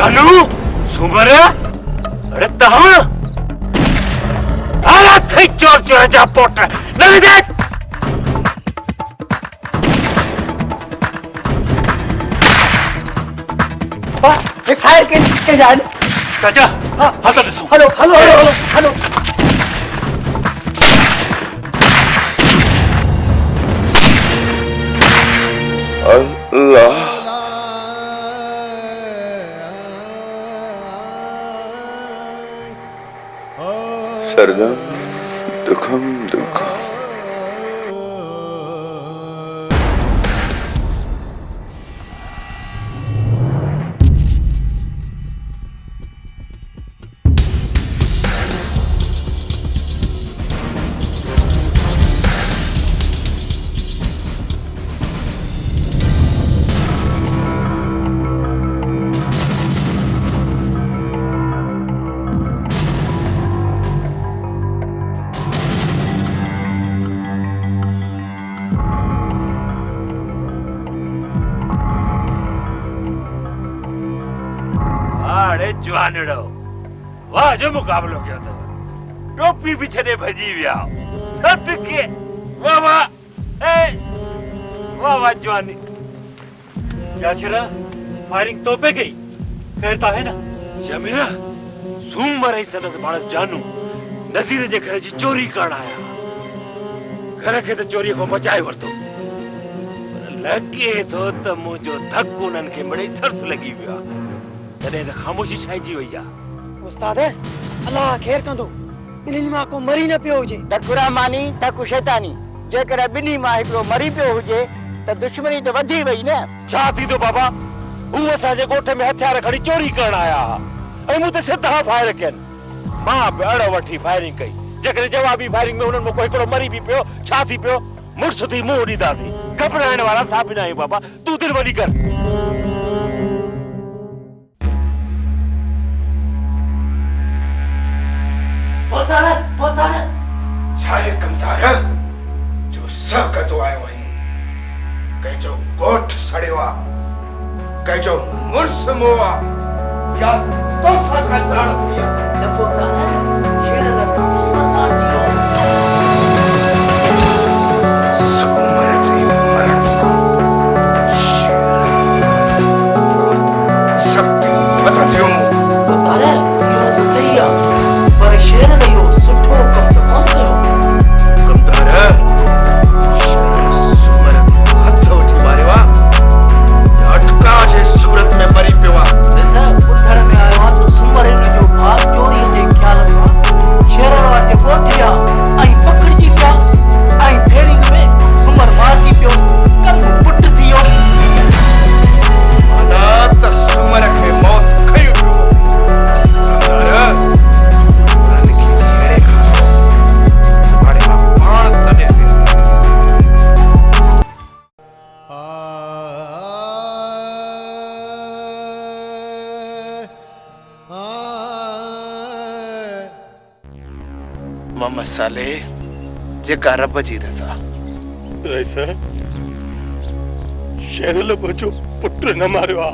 जानू सुमर अरे तहम आला थे चोर चोर जा पोट नहीं दे एक फायर के जान चाचा हां हाथ दसो हेलो हेलो हेलो हेलो अल्लाह सरदम दुखम दुखम अरे जवानड़ो वाह जो मुकाबलो किया था टोपी पीछे ने भजी विया सत के वाह वाह ए वाह वाह जवानी क्या छिरा फायरिंग तो पे गई कहता है ना जमीरा सूम मरे सदस मानस जानू नजीर जे घर जी चोरी करण आया घर के तो चोरी को बचाए वरतो लगे तो त मुजो धक उनन के बड़े सरस लगी विया तने तो खामोशी छाइजी वैया उस्ताद है अल्लाह खैर कंदो इन्हनि मां को मरी न पियो हुजे तकुरा मानी तकु शैतानी जेकर बिनी मां हिकड़ो मरी पियो हुजे त दुश्मनी तो वधी वई न छा थी तो बाबा हूं असांजे ॻोठ में हथियार खणी चोरी करण आया ऐं मूं ते सिधा फायर कयनि मां बि अड़ वठी फायरिंग कई जेकॾहिं जवाबी फायरिंग में हुननि में कोई हिकिड़ो मरी बि पियो छा थी पियो मुड़ुस थी मुंहुं ॾींदासीं घबराइण वारा असां बि न आहियूं बाबा तूं दिलि वॾी कर पता है छाए कंतार जो सब कतो आयो है कहीं जो गोठ सड़ेवा कहीं जो मुर्स मोआ या तो सका जान थिया न पता है शेर रखा सुमर मार जियो सुमर जी मरण सा शेर शक्ति वतदियो पता है यो तो सही है पर शेर ने यो सुठो कम तो कौन करो कंतार शेर सुमर हथ उठी मारेवा या अटका जे सूरत में मरी पिवा वैसे उधर में आयो तो सुमर ने जो भाग चोरी जे ख्याल सा शेर वाचे कोठिया आई पकड़ी पिया आई फेरिंग में सुमर मारती पियो कम पुट थियो अना त सुमर के मौत खई पियो कंतार मोहम्मद साले जेका रब जी रज़ा रईसा शेर लॻो जो पुट न मारियो आ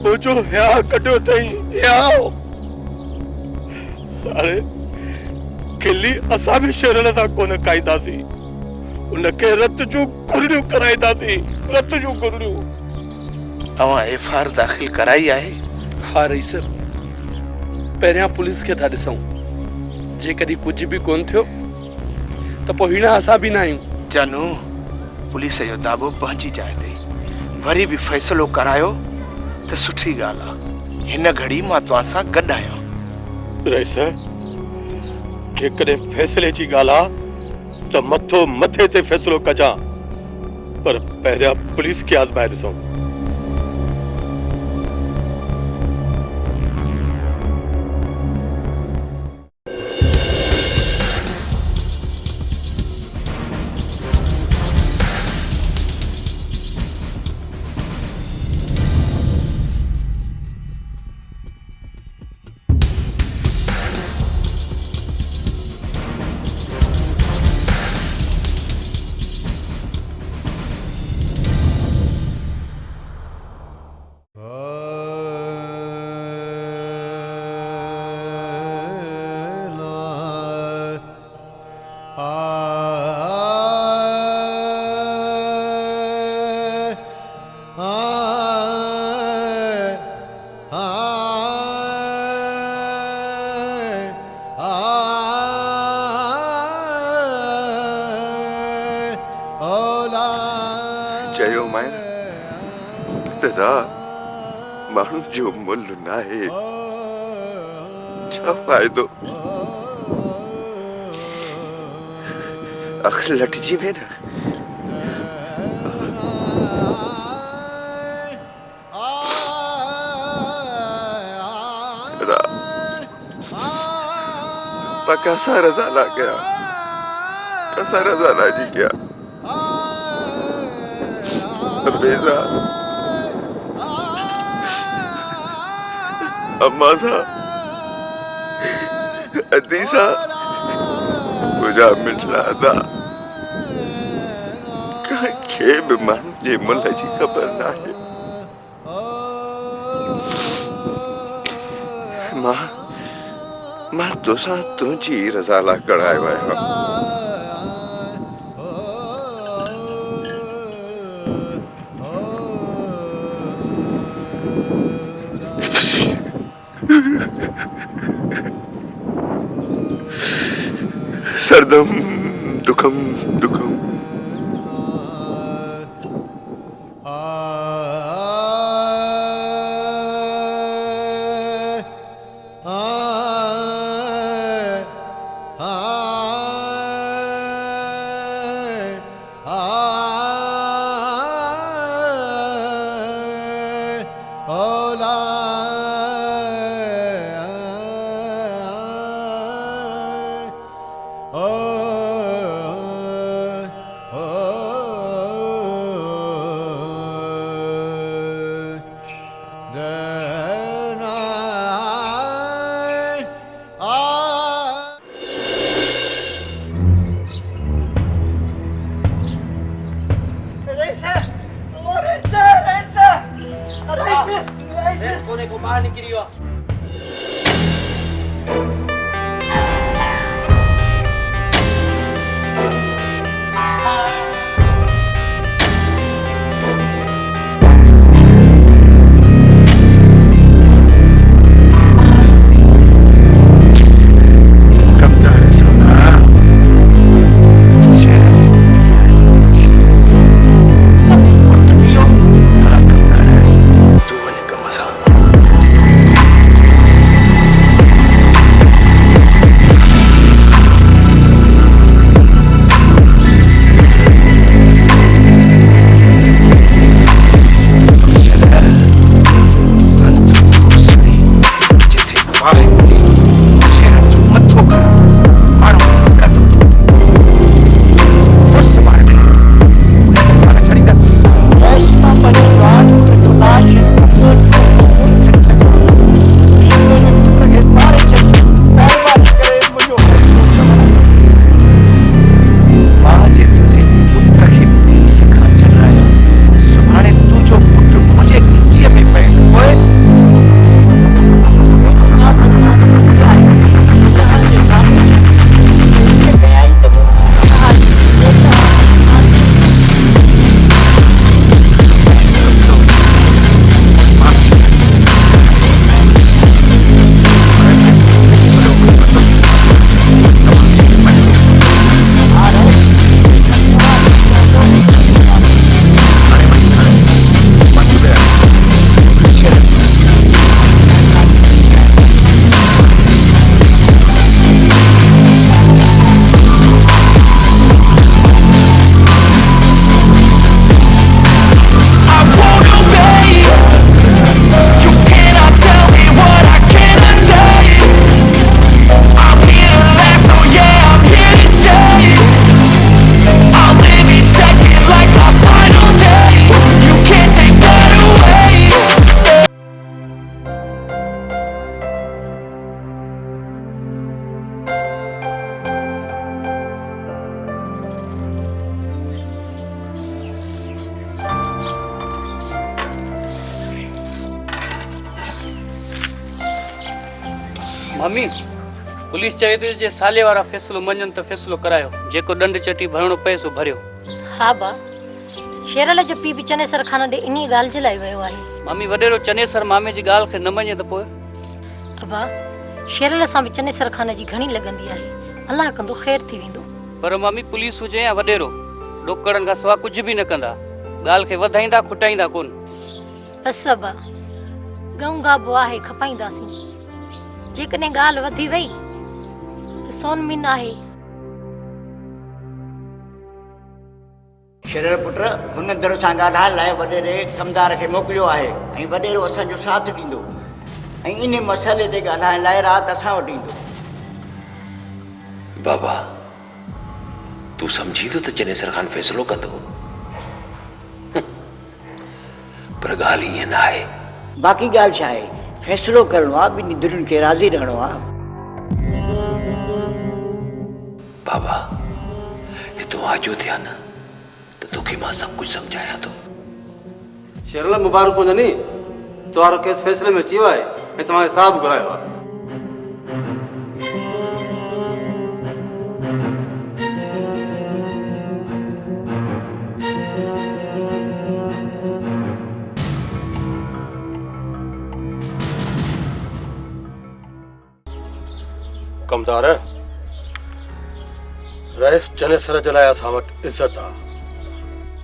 वो जो या कढियो अथई या अरे खिली असां बि शेरन सां कोन खाईंदासीं उनखे रत जूं गुरड़ियूं कराईंदासीं रत जूं गुरड़ियूं अवां एफआईआर दाख़िल कराई आहे हाँ रईस पहिरियां पुलिस खे था ॾिसूं जेकॾहिं कुझु बि कोन थियो त पोइ हींअर असां बि न आहियूं जानू पुलिस जो दाबो पहुची जाए थी वरी भी फैसलो करायो तो सुठी गाल आ हिन घड़ी मां तव्हां सां गॾु आहियां रईसा जेकॾहिं फैसले जी ॻाल्हि आहे त मथो मथे ते फैसलो कजां पर पहिरियां पुलिस खे आज़माए ॾिसूं मायना दादा माण्हू जो मुल नाहे छा फ़ाइदो अख लटजी में न कैसा रजा ला गया कैसा रजा ला जी गया बेजा अम्मा सा अदीसा मुझा मिठला दा के भी मन जे मुल जी खबर ना है मां तोसां तुंहिंजी रज़ा लाइ कढ़ायो आहियां सरदम दुखम दुखम कोने को बाहर निकली हो मम्मी पुलिस चए थी जे साले वारा फैसलो मञनि त फैसलो करायो जेको दंड चटी भरणो पए सो भरियो। हा बा शेरल जो पी बि चनेसर खान ॾे इन्ही ॻाल्हि जे लाइ वियो आहे। मम्मी वॾेरो चनेसर मामे जी ॻाल्हि खे न मञे त पोइ अबा शेरल सां बि चनेसर खान जी घणी लॻंदी आहे, अलाह कंदो ख़ैर थी वेंदो। पर मम्मी पुलिस हुजे या वॾेरो ॾोकड़नि खां सवाइ कुझु बि न कंदा। ॻाल्हि खे वधाईंदा खुटाईंदा कोन। बसि बा गऊं गाबो आहे खपाईंदासीं। जेकॾहिं ॻाल्हि वधी वई त सोन मीन आहे। शेरल पुट हुन दर सां ॻाल्हाइण लाइ वॾेरे कमदार खे मोकिलियो आहे ऐं वॾेरो असांजो साथ ॾींदो ऐं इन मसइले ते ॻाल्हाइण लाइ राति असां वटि ईंदो। बाबा तूं सम्झी थो त चने सरखान फ़ैसिलो कंदो, पर ॻाल्हि ईअं न आहे। बाक़ी ॻाल्हि छा आहे, फ़ैसिलो करिणो आहे, ॿिन्ही धुरियुनि खे राज़ी रहणो आहे। बाबा हे तूं आजो थिया न त तोखे मां सभु कुझु सम्झायां थो। शेरल मुबारक हुजनि, तुम्हारो केस फ़ैसिले में अची वियो आहे ऐं तव्हां हिसाब घुरायो आहे। कमदार रईस चने सर जे लाइ असां वटि इज़त आहे,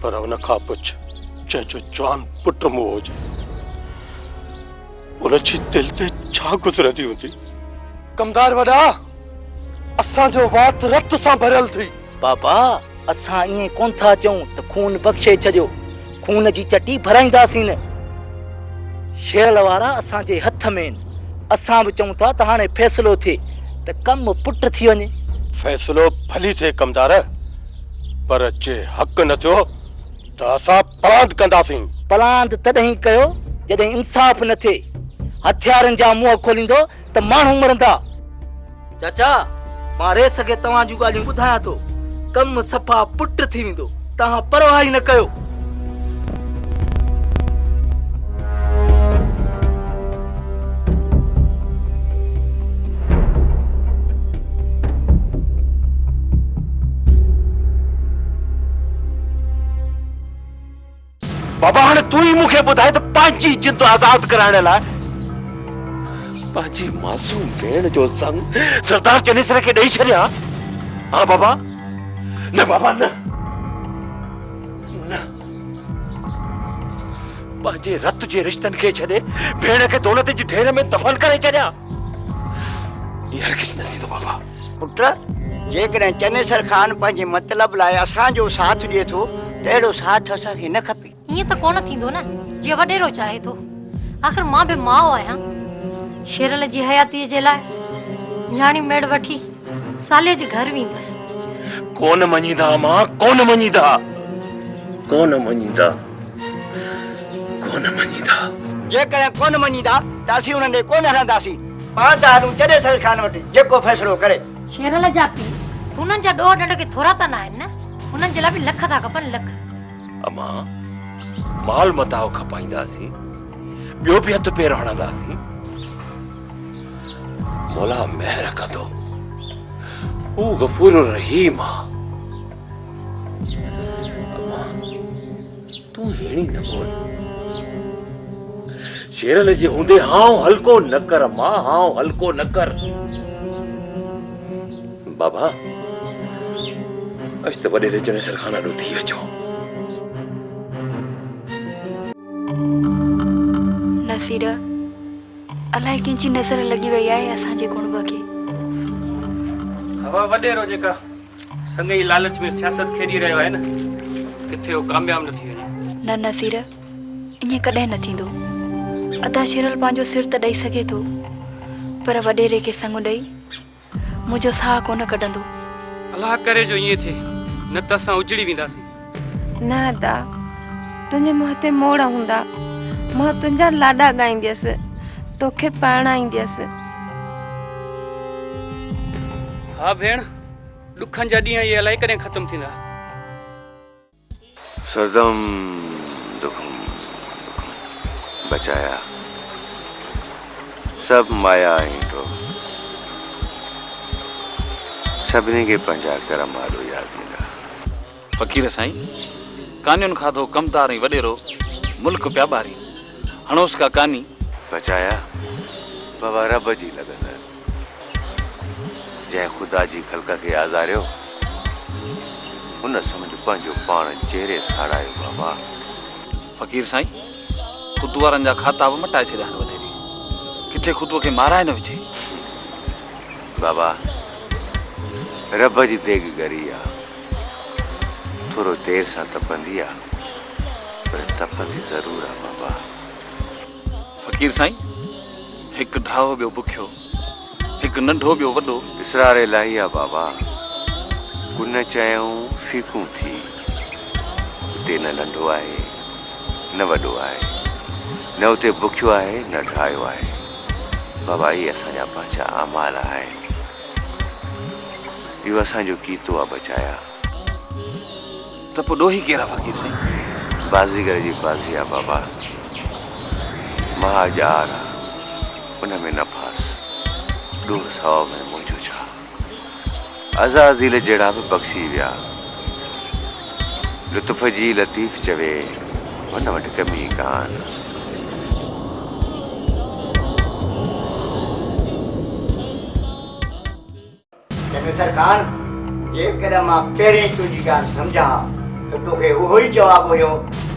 पर हुन खां पुछ जंहिंजो जवान पुट मुंहुं हुजे उनजी दिलि ते छा गुज़रंदी हूंदी। कमदार वॾा, असांजो वात रत सां भरियल थी। बाबा असां ईअं कोन था चऊं त खून बख़्शे छॾियो, खून जी चटी भराईंदासीं न। शेरल वारा असांजे हथ में आहिनि, असां बि चऊं था त हाणे फ़ैसिलो थिए त कमु पुट थी वञे। फ़ैसिलो भली थिए कमदार, पर जे हक़ न थियो त असां पलांद कंदासीं। पलांद तॾहिं कयो जॾहिं इंसाफ़ न थिए। हथियारनि जा मुंहं खोलींदो त माण्हू मरंदा। चाचा मां रेस खे तव्हां जूं ॻाल्हियूं ॿुधायां थो, कमु सफ़ा पुट थी वेंदो, तव्हां परवाह ई न कयो। बाबा हाणे तूं ई मूंखे ॿुधाए त पंहिंजी जिद आज़ाद कराइण लाइ पंहिंजी मासूम भेण जो संग सरदार चनेसर खे ॾेई छॾिया? हा बाबा न, बाबा न न, पंहिंजे रत जे रिश्तनि खे छॾे भेण खे दौलत जी ढेर में दफ़न करे छॾिया? इहा हरगिज़ न थींदो बाबा। पुट जेकॾहिं चनेसर खान पंहिंजे मतिलब लाइ असांजो साथ ॾिए थो त अहिड़ो साथ असांखे न खपे। ईअं त कोन थींदो न, जीअं वॾेरो चाहे थो। आख़िर मां बि माउ आहियां। शेरल जी हयातीअ जे लाइ न्याणी मेड़ वठी साले जे घर वेंदसि। कोन मञीदा मां, कोन मञीदा, कोन मञीदा, कोन मञीदा। जेकॾहिं कोन मञीदा त असीं उन्हनि ॾे कोन हलंदासीं। पाण त हलूं चनेसर खान वटि, जेको फ़ैसिलो करे। शेरल जा पीउ हुननि जा ॾोह ॾंड के थोरा त न आहिनि न, हुननि जे लाइ बि लख था खपनि, लख। अमा माल मताओ खपाईंदासीं, ॿियो बि हथ पेर हणंदासीं। मौला महर कंदो, हू गफूर रहीम आहे। अमा तूं हेड़ी न बोल, शेरल जे हूंदे हाउ हल्को न कर मां, हाउ हल्को न कर। बाबा अच त वॾे चनेसर खान ॾो थी अचो। नसीर अलाए कंहिंजी नज़र लॻी वई आहे असांजे गुणब खे। हवा वॾेरो जेका संग ई लालच में सियासत खेॾी रहियो आहे न, किथे उहो कामयाब न थी वञे। न नसीर ईअं कॾहिं न थींदो। अदा शेरल पंहिंजो सिर त ॾेई सघे थो, पर वॾेरे खे संग ॾेई मुंहिंजो साह कोन कढंदो। अलाह करे जो ईअं थिए, न त असां उजड़ी वेंदासीं। न अदा तुंहिंजे मुंहं ते मोड़ हूंदा, मां तुंहिंजा लाॾा ॻाईंदसि, तोखे परणाईंदसि। हा भेण, ॾुखनि जा ॾींहं इहे अलाए कॾहिं ख़तमु थींदा। सरदम दुखम बचाया सब माया ईंदो, सभिनी खे पंहिंजा करम वारो यादि ईंदा। फ़क़ीर साईं, कान्युन खाधो कमदार ऐं वॾेरो मुल्क पिया ॿारी, हणोस का कानी बचाया बाबा रब जी लॻंदड़, जंहिं ख़ुदा जी ख़ल्क़ खे आज़ारियो हुन सम्झ पंहिंजो पाण चेहरे साड़ायो। बाबा फ़क़ीर साईं ख़ुद वारनि जा खाता बि मटाए छॾिया आहिनि वॾेरी। किथे ख़ुद खे माराए न विझे। बाबा रब जी देग गरी आहे, थोरो देर सां तपंदी आहे, पर तपंदी ज़रूरु आहे बाबा। फ़क़ीर साईं हिकु ड्राहो ॿियो बुखियो, हिकु नंढो ॿियो वॾो। इसरार इलाही आहे बाबा। कुन चयूं फीकूं थी, उते न नंढो आहे न वॾो आहे, न उते बुखियो आहे न ड्रायो आहे। बाबा इहे असांजा पंहिंजा अमाल आहिनि, इहो असांजो कीतो आहे बचाया। त पोइ ॾोही केरु आहे फ़क़ीर साईं? बाज़ीगर जी बाज़ी आहे बाबा। महाजार आहे, उन में नफ़ास, ॾोह सौ में मुंहिंजो छा। अज़ाज़ील जहिड़ा बि बख़्शी विया, लुत्फ़ जी लतीफ़ चवे हुन वटि कमी कान। सरकार जेकॾहिं मां पहिरीं तुंहिंजी ॻाल्हि सम्झां त तोखे उहो ई जवाबु हुयो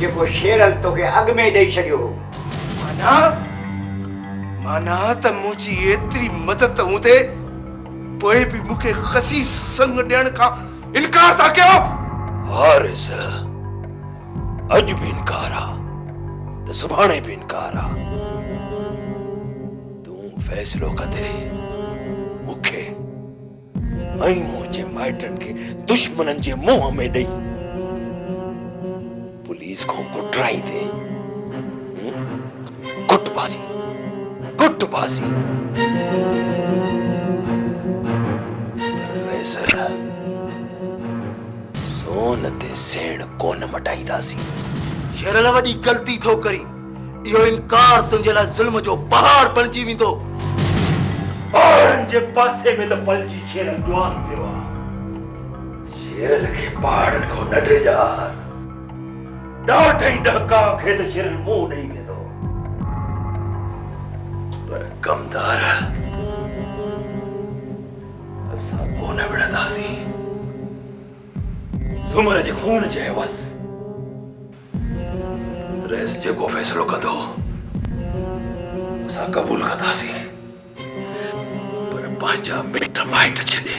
जेको शेरल तोखे अॻु में ॾेई छॾियो हो। माना त मुंहिंजी एतिरी मदद हूंदे पोइ बि मूंखे खसी संग ॾियण खां इनकार था कयो। हारिस अॼु बि इनकार आहे त सुभाणे बि इनकार आहे। तूं फ़ैसिलो कंदे मूंखे ऐं मुंहिंजे माइटनि खे दुश्मननि जे मुंहं में ॾेई पुलिस खां कुटराईंदे कुटबाज़ी सोन ते सेण कोन मटाईंदासीं। शेरल वॾी ग़लती थो करी, इहो इनकार तुंहिंजे लाइ ज़ुल्म जो पहाड़ बणिजी वेंदो। पहाड़नि जे पासे में त पलजी शेरल जवान थियो आहे। शेरल खे पहाड़नि खां न डिॼा, ॾाढे ॾका खे त शेरल मुंहुं ॾेई वेंदो। पर कमदार असां कोन विढ़ंदासीं। सुमर जे खून जे हवस रेस जेको फ़ैसिलो कंदो असां क़बूल कंदासीं, पर पंहिंजा मिट माइट छॾे